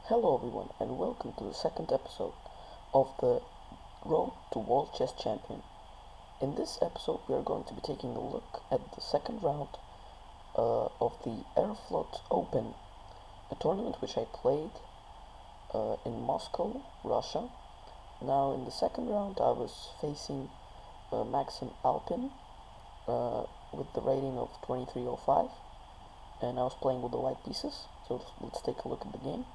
Hello everyone and welcome to the second episode of the Road to World Chess Champion. In this episode we are going to be taking a look at the second round of the Aeroflot Open, a tournament which I played in Moscow, Russia. Now in the second round I was facing Maxim Alpin with the rating of 2305, and I was playing with the white pieces, so let's take a look at the game.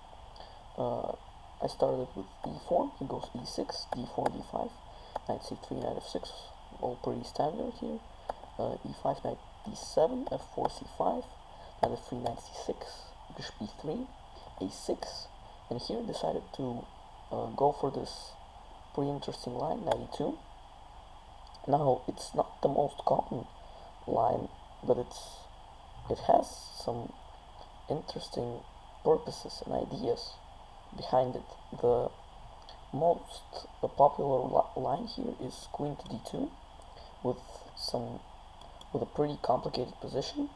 I started with e4, he goes e6, d4, d5, knight c3, knight f6, all pretty standard here. E5, knight d7, f4, c5, knight f3, knight c6, bishop e3, a6, and here decided to go for this pretty interesting line, knight e2. Now it's not the most common line, but it has some interesting purposes and ideas behind it. The most popular line here is queen to d2 with a pretty complicated position.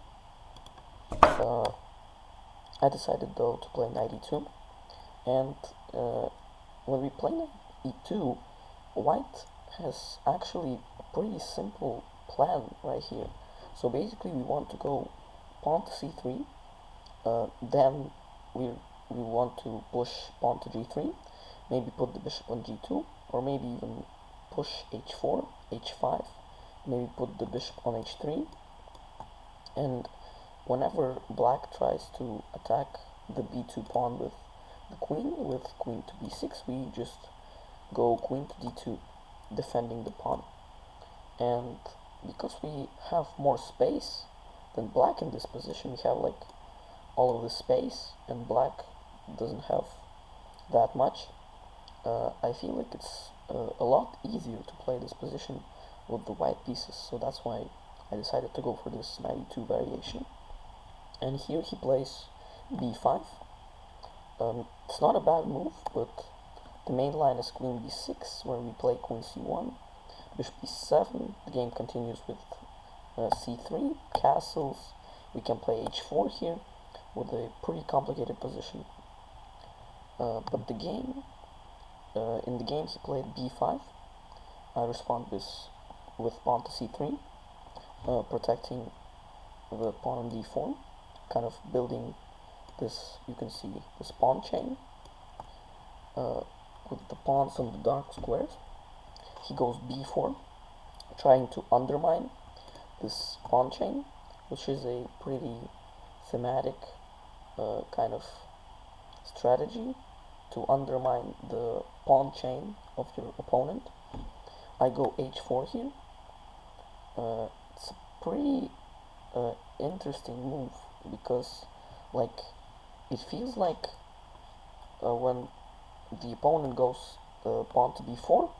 I decided though to play knight e2, and when we play knight e2, white has actually a pretty simple plan right here. So basically we want to go pawn to c3, then we want to push pawn to g3, maybe put the bishop on g2, or maybe even push h4, h5, maybe put the bishop on h3, and whenever black tries to attack the b2 pawn with the queen, with queen to b6, we just go queen to d2, defending the pawn. And because we have more space than black in this position, we have like all of the space, and black doesn't have that much. I feel like it's a lot easier to play this position with the white pieces, so that's why I decided to go for this knight e2 variation. And here he plays b5. It's not a bad move, but the main line is queen b6, where we play queen c1, bishop b7. The game continues with c3, castles. We can play h4 here with a pretty complicated position. But in the game he played b5. I respond with pawn to c3, protecting the pawn on d4, kind of building this, you can see this pawn chain with the pawns on the dark squares. He goes b4, trying to undermine this pawn chain, which is a pretty thematic kind of strategy to undermine the pawn chain of your opponent. I go h4 here. It's a pretty interesting move because, like, it feels like when the opponent goes pawn to b4,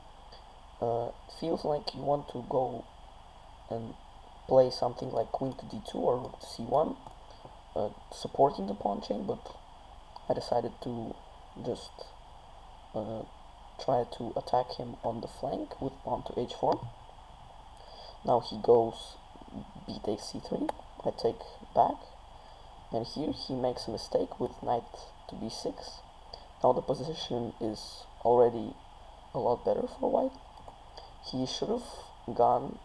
it feels like you want to go and play something like queen to d2 or rook to c1, supporting the pawn chain, but I decided to just try to attack him on the flank with pawn to h4. Now he goes b takes c3, I take back, and here he makes a mistake with knight to b6. Now the position is already a lot better for white. He should have gone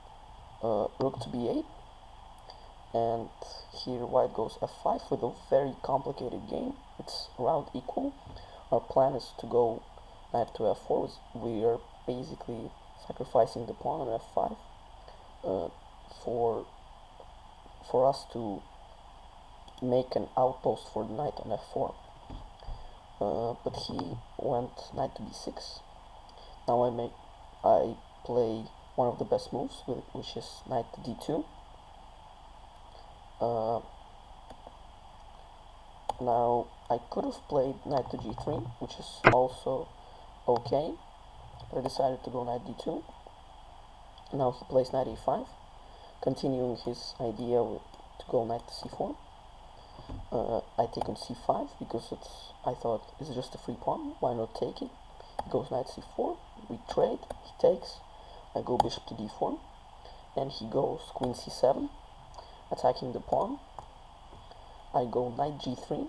rook to b8, and here white goes f5 with a very complicated game. It's round equal. Our plan is to go knight to f4. We are basically sacrificing the pawn on f5 for us to make an outpost for the knight on f4. But he went knight to b6. Now I play one of the best moves, which is knight to d2. Now I could have played knight to g3, which is also okay, but I decided to go knight d2. Now he plays knight a5, continuing his idea to go knight to c4. I take on c5 because I thought it's just a free pawn, why not take it? He goes knight c4, we trade, he takes, I go bishop to d4, and he goes queen c7, attacking the pawn. I go knight g3,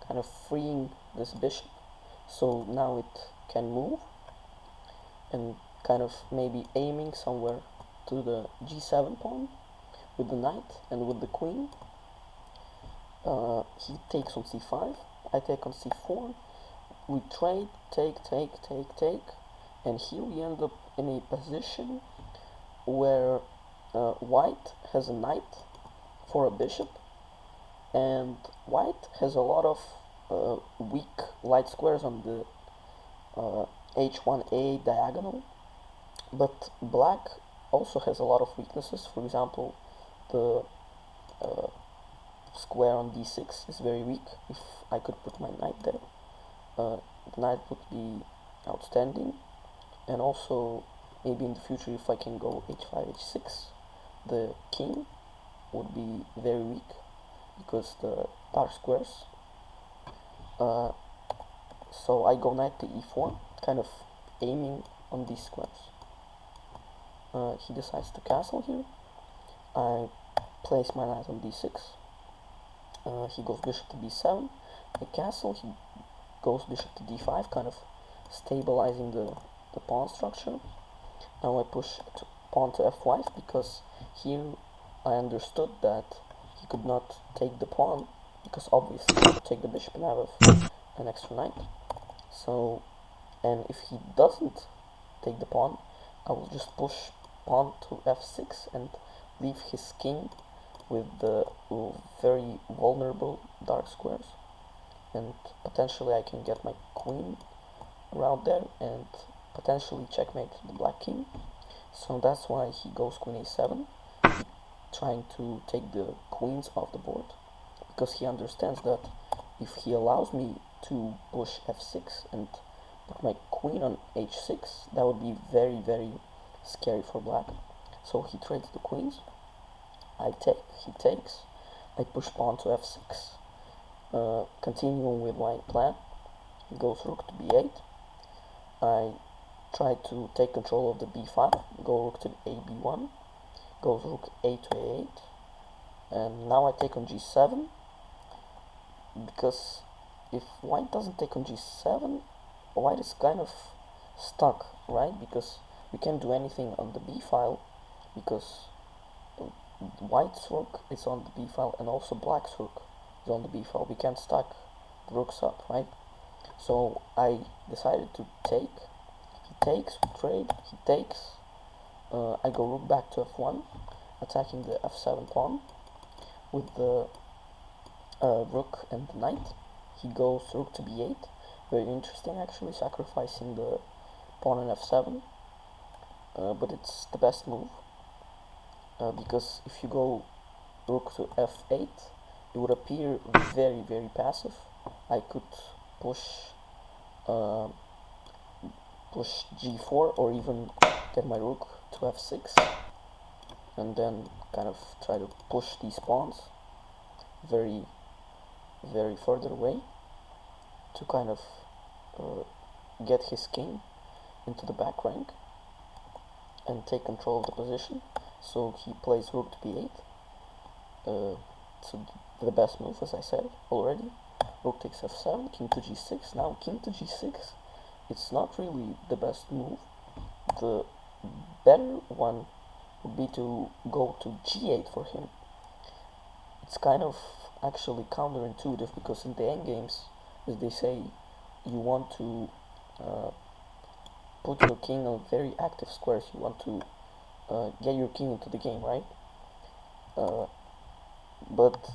kind of freeing this bishop, so now it can move, and kind of maybe aiming somewhere to the g7 pawn with the knight and with the queen. He takes on c5, I take on c4, we trade, take, and here we end up in a position where white has a knight for a bishop, and white has a lot of weak light squares on the h1a diagonal, but black also has a lot of weaknesses. For example, the square on d6 is very weak. If I could put my knight there, the knight would be outstanding, and also maybe in the future if I can go h5, h6, the king would be very weak because the dark squares. So I go knight to e4, kind of aiming on these squares. He decides to castle here. I place my knight on d6. He goes bishop to b7. I castle. He goes bishop to d5, kind of stabilizing the pawn structure. Now I push pawn to f5 because here I understood that he could not take the pawn because obviously he could take the bishop and have an extra knight. So, and if he doesn't take the pawn, I will just push pawn to f6 and leave his king with the very vulnerable dark squares, and potentially I can get my queen around there and potentially checkmate the black king. So that's why he goes queen a7, trying to take the queens off the board, because he understands that if he allows me to push f6 and put my queen on h6, that would be very, very scary for black. So he trades the queens. I take, he takes, I push pawn to f6. Continuing with my plan, he goes rook to b8. I try to take control of the b5, go rook to ab1, goes rook a to a8, and now I take on g7, because if white doesn't take on g7, white is kind of stuck, right? Because we can't do anything on the b file, because white's rook is on the b file and also black's rook is on the b file. We can't stack the rooks up, right? So I decided to take. He takes, we trade, he takes. I go rook back to f1, attacking the f7 pawn with the rook and the knight. He goes rook to b8, very interesting actually, sacrificing the pawn on f7, but it's the best move, because if you go rook to f8, it would appear very, very passive. I could push g4 or even get my rook to f6 and then kind of try to push these pawns very, very further away to kind of get his king into the back rank and take control of the position. So he plays rook to b8. So the best move, as I said already. Rook takes f7, king to g6. Now king to g6, it's not really the best move. The better one would be to go to g8 for him. It's kind of actually counterintuitive, because in the endgames, as they say, you want to put your king on very active squares. You want to get your king into the game, right? But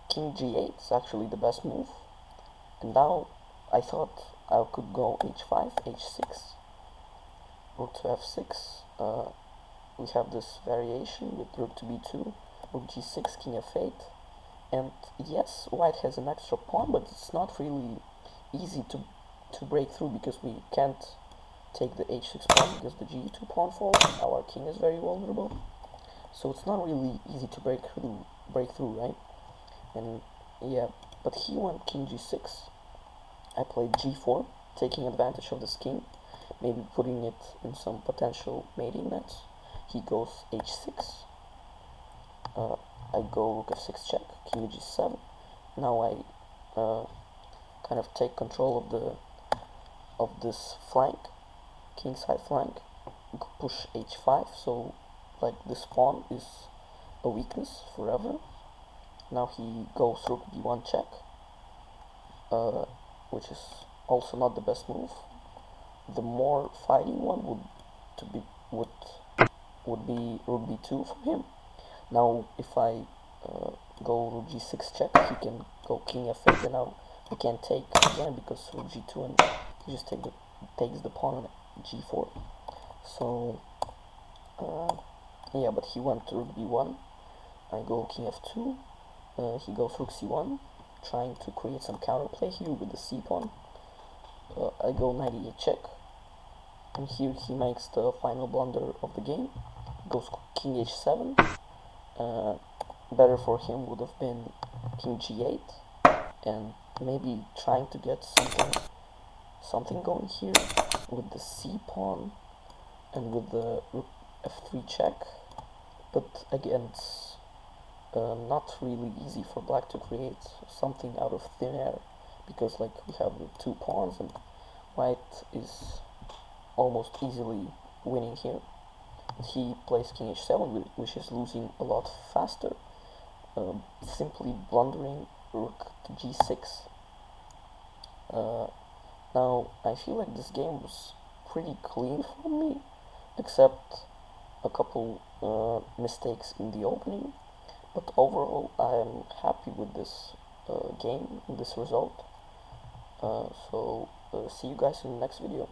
king g8 is actually the best move. And now I thought I could go h5, h6, rook to f6. We have this variation with rook to b2, rook g6, king f8. And yes, white has an extra pawn, but it's not really easy to break through, because we can't take the h6 pawn because the g2 pawn falls. Our king is very vulnerable, so it's not really easy to break through, right? And yeah, but he went king g6. I played g4, taking advantage of this king, maybe putting it in some potential mating nets. He goes h6. I go rook f6 check, king to g7. Now I kind of take control of this flank, kingside flank, push h5, so like this pawn is a weakness forever. Now he goes rook b1 check, which is also not the best move. The more fighting one would be rook b2 for him. Now if I go rook g6 check, he can go king f8, and now I can't take again because rook g2, and he just takes the pawn on g4. So yeah, but he went to rook b1. I go king f2. He goes rook c1, trying to create some counterplay here with the c pawn. I go knight e8 check, and here he makes the final blunder of the game. Goes king h7. Better for him would have been king g8, and maybe trying to get something going here with the c pawn and with the rook f3 check. But again, it's not really easy for black to create something out of thin air, because like we have the two pawns and white is almost easily winning here. He plays king h7, which is losing a lot faster, simply blundering rook to g6. Now I feel like this game was pretty clean for me, except a couple mistakes in the opening, but overall I'm happy with this game, this result. So see you guys in the next video.